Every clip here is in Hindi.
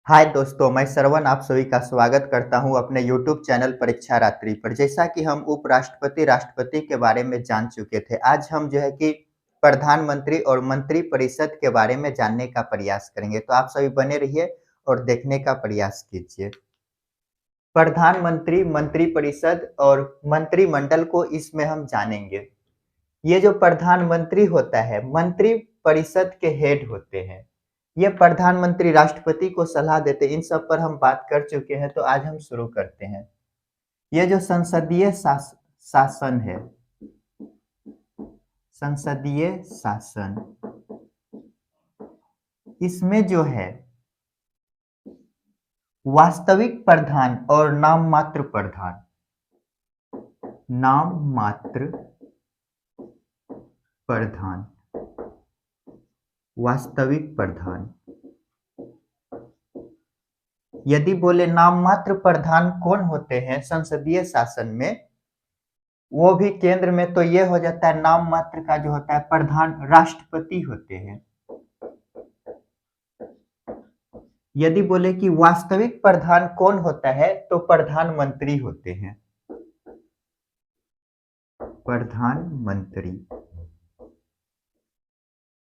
हाय दोस्तों, मैं श्रवण आप सभी का स्वागत करता हूं अपने YouTube चैनल परीक्षा रात्रि पर। जैसा कि हम उपराष्ट्रपति, राष्ट्रपति के बारे में जान चुके थे, आज हम जो है कि प्रधानमंत्री और मंत्री परिषद के बारे में जानने का प्रयास करेंगे। तो आप सभी बने रहिए और देखने का प्रयास कीजिए। प्रधानमंत्री, मंत्री परिषद और मंत्रिमंडल को इसमें हम जानेंगे। ये जो प्रधानमंत्री होता है, मंत्री परिषद के हेड होते हैं। ये प्रधानमंत्री राष्ट्रपति को सलाह देते हैं। इन सब पर हम बात कर चुके हैं, तो आज हम शुरू करते हैं। ये जो संसदीय शासन है, संसदीय शासन, इसमें जो है वास्तविक प्रधान और नाम मात्र प्रधान, नाम मात्र प्रधान, वास्तविक प्रधान। यदि बोले नाम मात्र प्रधान कौन होते हैं संसदीय शासन में, वो भी केंद्र में, तो ये हो जाता है नाम मात्र का जो होता है प्रधान राष्ट्रपति होते हैं। यदि बोले कि वास्तविक प्रधान कौन होता है, तो प्रधानमंत्री होते हैं, प्रधानमंत्री।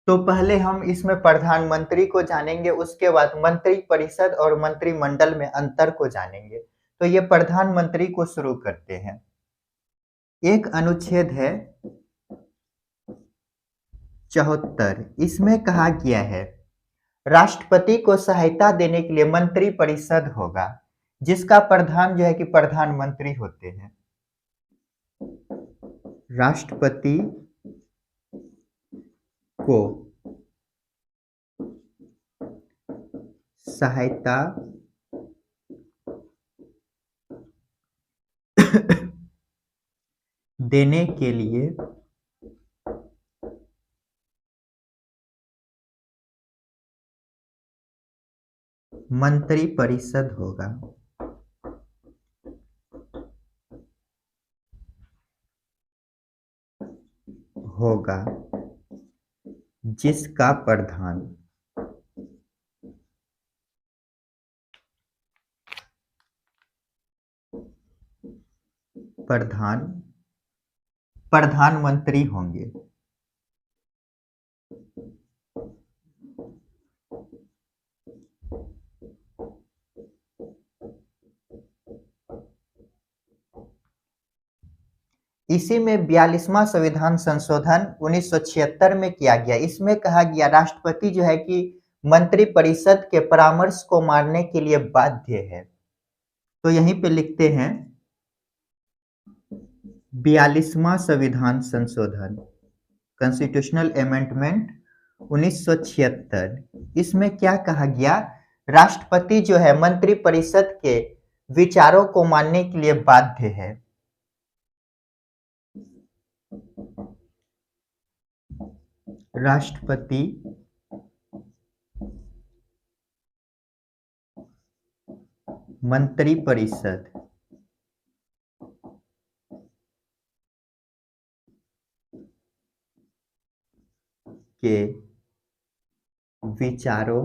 तो पहले हम इसमें प्रधानमंत्री को जानेंगे, उसके बाद मंत्री परिषद और मंत्रिमंडल में अंतर को जानेंगे। तो ये प्रधानमंत्री को शुरू करते हैं। एक अनुच्छेद है 74, इसमें कहा गया है राष्ट्रपति को सहायता देने के लिए मंत्री परिषद होगा, जिसका प्रधान जो है कि प्रधानमंत्री होते हैं। राष्ट्रपति को सहायता देने के लिए मंत्री परिषद होगा जिसका प्रधानमंत्री होंगे। इसी में 42वां संविधान संशोधन 1976 में किया गया। इसमें कहा गया राष्ट्रपति जो है कि मंत्री परिषद के परामर्श को मानने के लिए बाध्य है। तो यहीं पे लिखते हैं 42वां संविधान संशोधन, कॉन्स्टिट्यूशनल अमेंडमेंट 1976। इसमें क्या कहा गया, राष्ट्रपति जो है मंत्री परिषद के विचारों को मानने के लिए बाध्य है। राष्ट्रपति मंत्री परिषद के विचारों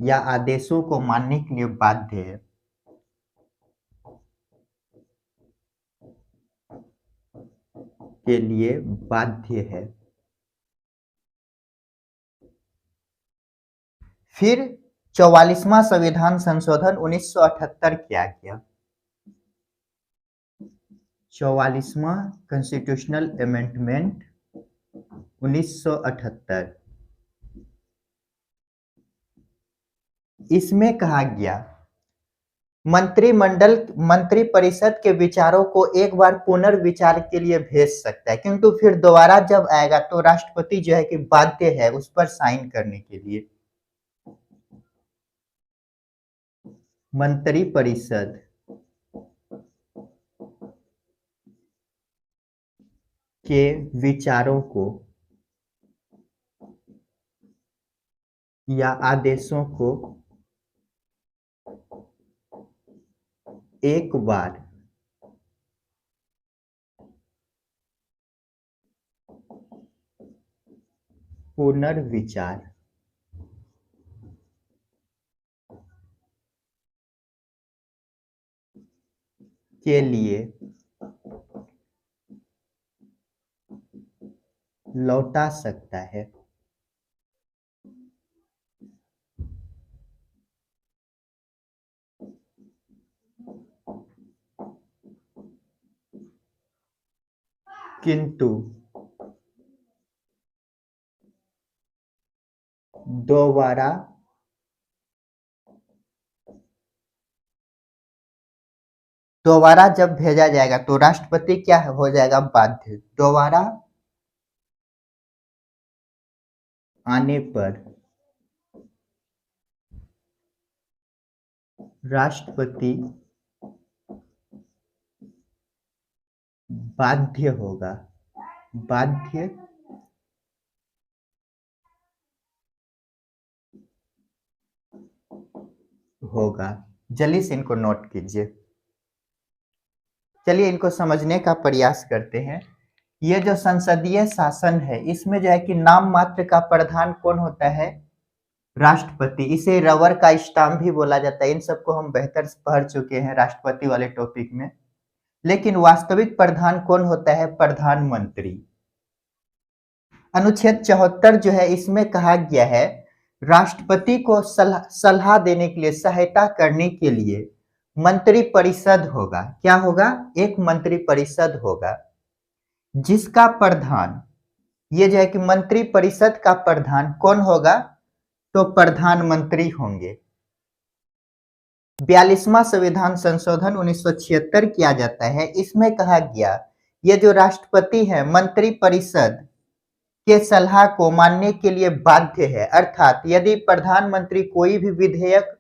या आदेशों को मानने के लिए बाध्य है। के लिए बाध्य है। फिर 44वां संविधान संशोधन 1978 किया गया। 44वां कॉन्स्टिट्यूशनल अमेंडमेंट 1978। इसमें कहा गया मंत्रिमंडल मंत्री परिषद के विचारों को एक बार पुनर्विचार के लिए भेज सकता है, किंतु फिर दोबारा जब आएगा तो राष्ट्रपति जो है कि बाध्य है उस पर साइन करने के लिए। मंत्री परिषद के विचारों को या आदेशों को एक बार पुनर्विचार के लिए लौटा सकता है। किंतु दोबारा दोबारा जब भेजा जाएगा तो राष्ट्रपति क्या हो जाएगा, बाध्य। दोबारा आने पर राष्ट्रपति बाध्य होगा, बाध्य होगा। जल्दी से इनको नोट कीजिए। चलिए इनको समझने का प्रयास करते हैं। ये जो संसदीय शासन है, इसमें जो है कि नाम मात्र का प्रधान कौन होता है, राष्ट्रपति। इसे रबर का स्टाम्प भी बोला जाता है। इन सबको हम बेहतर पढ़ चुके हैं राष्ट्रपति वाले टॉपिक में। लेकिन वास्तविक प्रधान कौन होता है, प्रधानमंत्री। अनुच्छेद 74 जो है, इसमें कहा गया है राष्ट्रपति को सलाह देने के लिए, सहायता करने के लिए मंत्री परिषद होगा। क्या होगा, एक मंत्री परिषद होगा जिसका प्रधान, ये जो है कि मंत्री परिषद का प्रधान कौन होगा, तो प्रधानमंत्री होंगे। 42वां संविधान संशोधन 1976 किया जाता है। इसमें कहा गया ये जो राष्ट्रपति है मंत्री परिषद के सलाह को मानने के लिए बाध्य है। अर्थात यदि प्रधानमंत्री कोई भी विधेयक,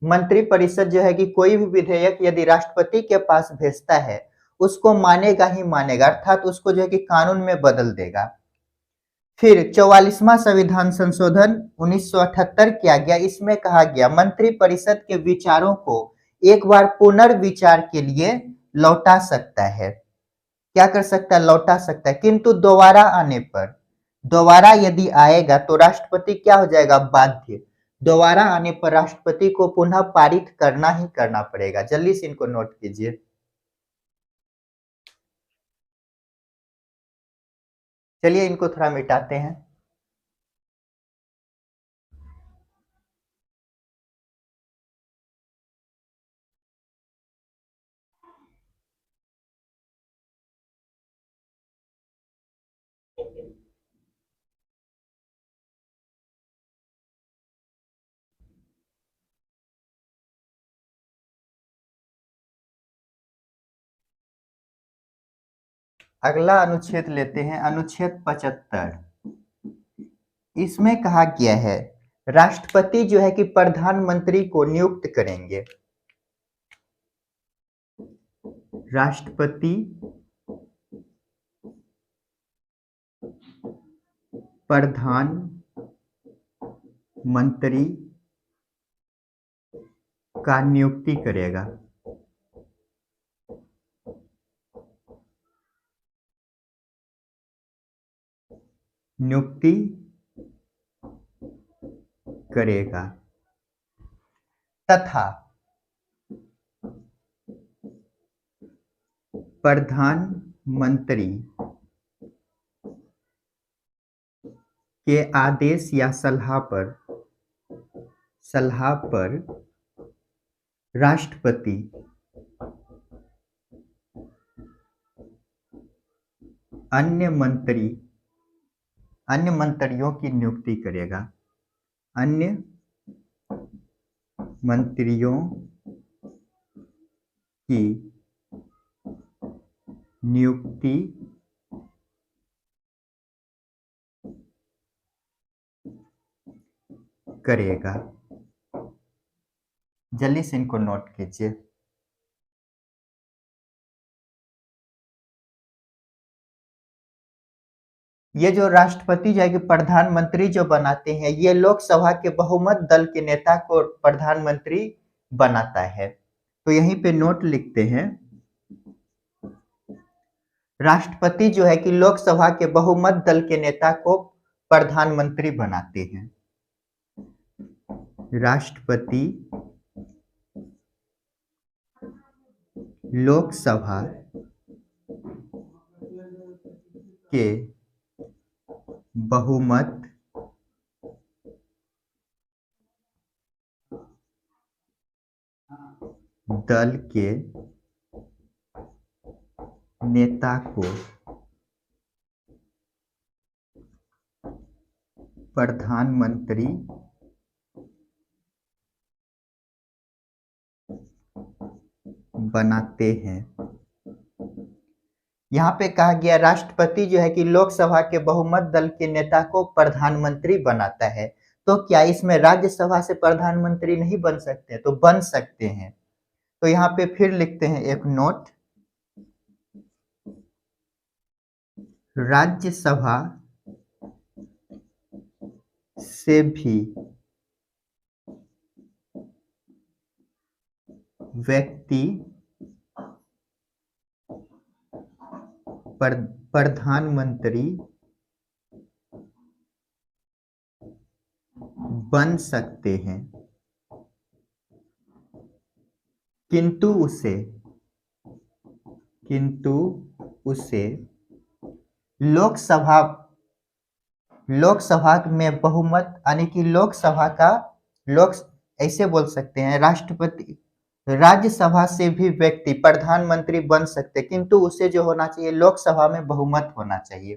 मंत्री परिषद जो है कि कोई भी विधेयक यदि राष्ट्रपति के पास भेजता है उसको मानेगा ही मानेगा, अर्थात उसको जो है कि कानून में बदल देगा। फिर 44वां संविधान संशोधन 1978 किया गया। इसमें कहा गया मंत्री परिषद के विचारों को एक बार पुनर्विचार के लिए लौटा सकता है। क्या कर सकता है, लौटा सकता है। किंतु दोबारा आने पर, दोबारा यदि आएगा तो राष्ट्रपति क्या हो जाएगा, बाध्य। दोबारा आने पर राष्ट्रपति को पुनः पारित करना ही करना पड़ेगा। जल्दी से इनको नोट कीजिए। चलिए इनको थोड़ा मिटाते हैं। अगला अनुच्छेद लेते हैं, अनुच्छेद 75। इसमें कहा गया है राष्ट्रपति जो है कि प्रधानमंत्री को नियुक्त करेंगे। राष्ट्रपति प्रधानमंत्री का नियुक्ति करेगा। नियुक्ति करेगा तथा प्रधानमंत्री के आदेश या सलाह पर राष्ट्रपति अन्य मंत्रियों की नियुक्ति करेगा। अन्य मंत्रियों की नियुक्ति करेगा। जल्दी से इनको नोट कीजिए। ये जो राष्ट्रपति जो है कि प्रधानमंत्री जो बनाते हैं, ये लोकसभा के बहुमत दल के नेता को प्रधानमंत्री बनाता है। तो यहीं पे नोट लिखते हैं, राष्ट्रपति जो है कि लोकसभा के बहुमत दल के नेता को प्रधानमंत्री बनाते हैं। राष्ट्रपति लोकसभा के बहुमत दल के नेता को प्रधानमंत्री बनाते हैं। यहाँ पे कहा गया राष्ट्रपति जो है कि लोकसभा के बहुमत दल के नेता को प्रधानमंत्री बनाता है। तो क्या इसमें राज्यसभा से प्रधानमंत्री नहीं बन सकते? तो बन सकते हैं। तो यहाँ पे फिर लिखते हैं एक नोट, राज्यसभा से भी व्यक्ति प्रधानमंत्री बन सकते हैं, किंतु उसे लोकसभा में बहुमत यानी कि लोकसभा का लोक ऐसे बोल सकते हैं, राष्ट्रपति राज्यसभा से भी व्यक्ति प्रधानमंत्री बन सकते, किंतु उसे जो होना चाहिए लोकसभा में बहुमत होना चाहिए,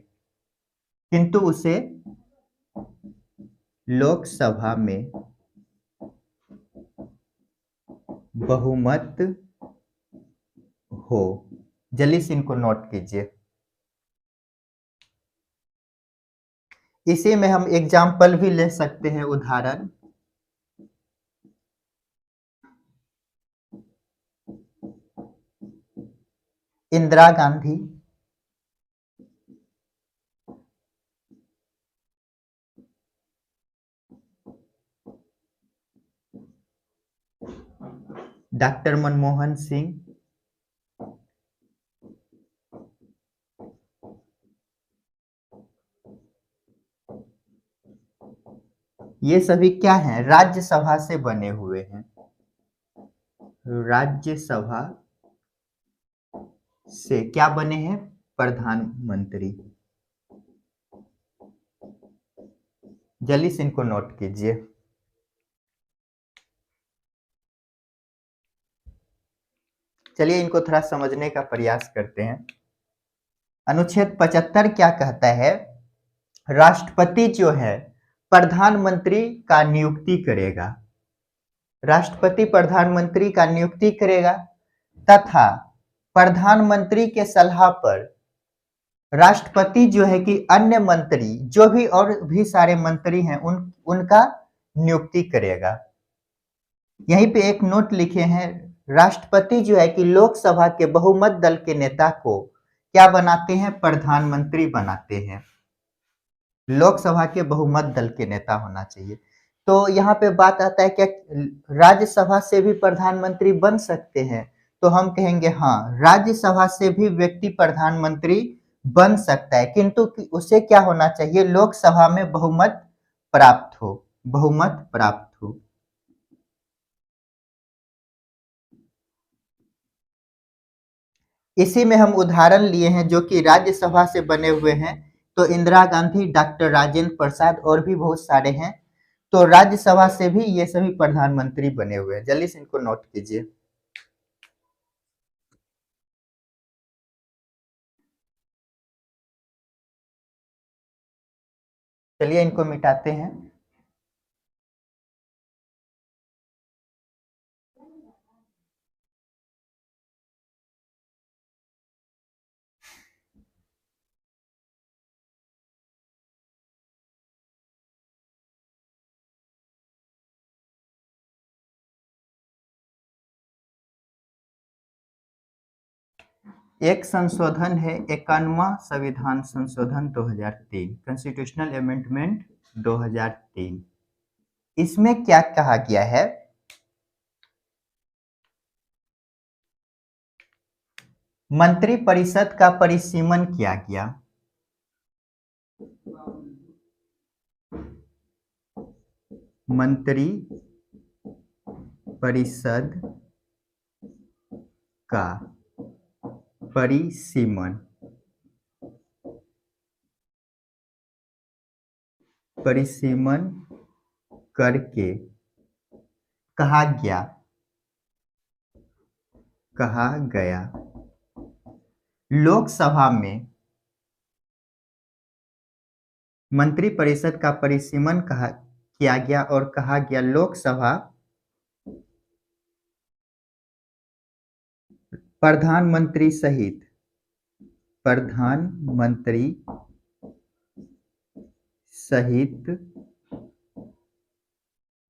किंतु उसे लोकसभा में बहुमत हो। जल्दी से इनको नोट कीजिए। इसी में हम एग्जाम्पल भी ले सकते हैं, उदाहरण। इंदिरा गांधी, डॉक्टर मनमोहन सिंह, ये सभी क्या हैं? राज्यसभा से बने हुए हैं। राज्यसभा से क्या बने हैं? प्रधानमंत्री। जल्दी से इनको नोट कीजिए। चलिए इनको थोड़ा समझने का प्रयास करते हैं। अनुच्छेद 75 क्या कहता है? राष्ट्रपति जो है प्रधानमंत्री का नियुक्ति करेगा। राष्ट्रपति प्रधानमंत्री का नियुक्ति करेगा तथा प्रधानमंत्री के सलाह पर राष्ट्रपति जो है कि अन्य मंत्री जो भी और भी सारे मंत्री हैं उनका नियुक्ति करेगा। यहीं पे एक नोट लिखे हैं, राष्ट्रपति जो है कि लोकसभा के बहुमत दल के नेता को क्या बनाते हैं? प्रधानमंत्री बनाते हैं। लोकसभा के बहुमत दल के नेता होना चाहिए। तो यहाँ पे बात आता है क्या राज्यसभा से भी प्रधानमंत्री बन सकते हैं? तो हम कहेंगे हाँ, राज्यसभा से भी व्यक्ति प्रधानमंत्री बन सकता है, किंतु उसे क्या होना चाहिए? लोकसभा में बहुमत प्राप्त हो, बहुमत प्राप्त हो। इसी में हम उदाहरण लिए हैं जो कि राज्यसभा से बने हुए हैं। तो इंदिरा गांधी, डॉक्टर राजेंद्र प्रसाद और भी बहुत सारे हैं। तो राज्यसभा से भी ये सभी प्रधानमंत्री बने हुए हैं। जल्दी से इनको नोट कीजिए। चलिए इनको मिटाते हैं। एक संशोधन है 51वां संविधान संशोधन 2003, कॉन्स्टिट्यूशनल अमेंडमेंट 2003। इसमें क्या कहा गया है? मंत्रिपरिषद का परिसीमन किया गया। मंत्री परिषद का परिसीमन परिसीमन करके कहा गया लोकसभा में मंत्रिपरिषद का परिसीमन किया गया और कहा गया लोकसभा प्रधानमंत्री सहित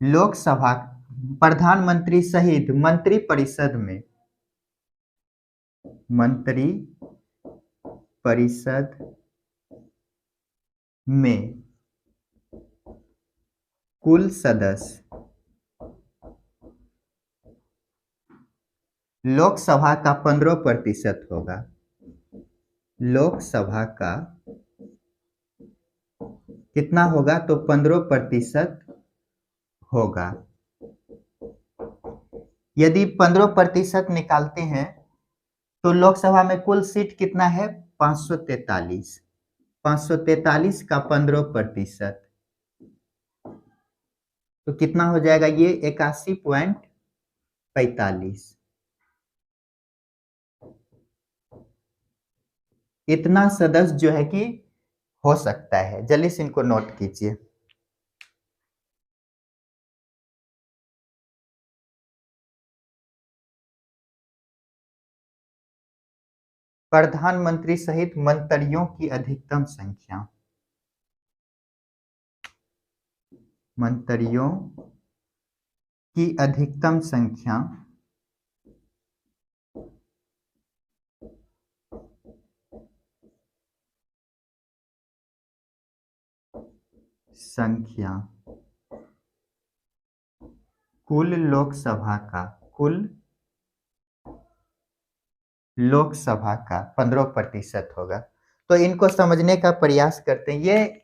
लोकसभा प्रधानमंत्री सहित मंत्रिपरिषद में कुल सदस्य लोकसभा का 15% होगा। लोकसभा का कितना होगा? तो 15% होगा। यदि 15% निकालते हैं तो लोकसभा में कुल सीट कितना है? 543। 543 का 15% तो कितना हो जाएगा? ये 81.45। इतना सदस्य जो है कि हो सकता है। जल्दी से इनको नोट कीजिए। प्रधानमंत्री सहित मंत्रियों की अधिकतम संख्या, मंत्रियों की अधिकतम संख्या कुल लोकसभा का 15% होगा। तो इनको समझने का प्रयास करते हैं। ये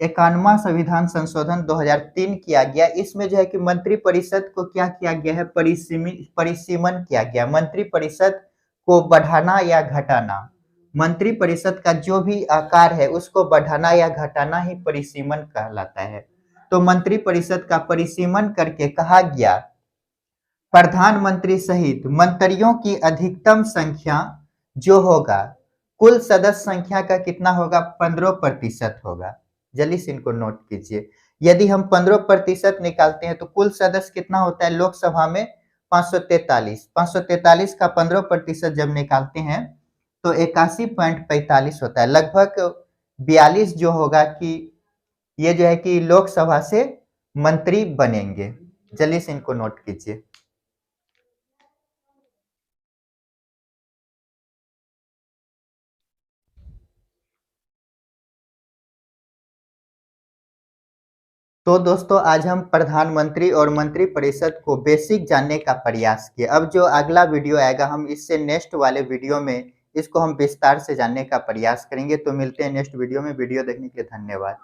51वां संविधान संशोधन 2003 किया गया। इसमें जो है कि मंत्रिपरिषद को क्या किया गया है? परिसीमन किया गया। मंत्रिपरिषद को बढ़ाना या घटाना, मंत्रिपरिषद का जो भी आकार है उसको बढ़ाना या घटाना ही परिसीमन कहलाता है। तो मंत्रिपरिषद का परिसीमन करके कहा गया प्रधानमंत्री सहित मंत्रियों की अधिकतम संख्या जो होगा कुल सदस्य संख्या का कितना होगा? 15% होगा। जल्दी से इनको नोट कीजिए। यदि हम 15% निकालते हैं तो कुल सदस्य कितना होता है? लोकसभा में 543। 543 का 15% जब निकालते हैं तो 81.45 होता है। लगभग 42 जो होगा कि ये जो है कि लोकसभा से मंत्री बनेंगे। जल्दी से इनको नोट कीजिए। तो दोस्तों आज हम प्रधानमंत्री और मंत्रिपरिषद को बेसिक जानने का प्रयास किए। अब जो अगला वीडियो आएगा हम इससे नेक्स्ट वाले वीडियो में इसको हम विस्तार से जानने का प्रयास करेंगे। तो मिलते हैं नेक्स्ट वीडियो में। वीडियो देखने के लिए धन्यवाद।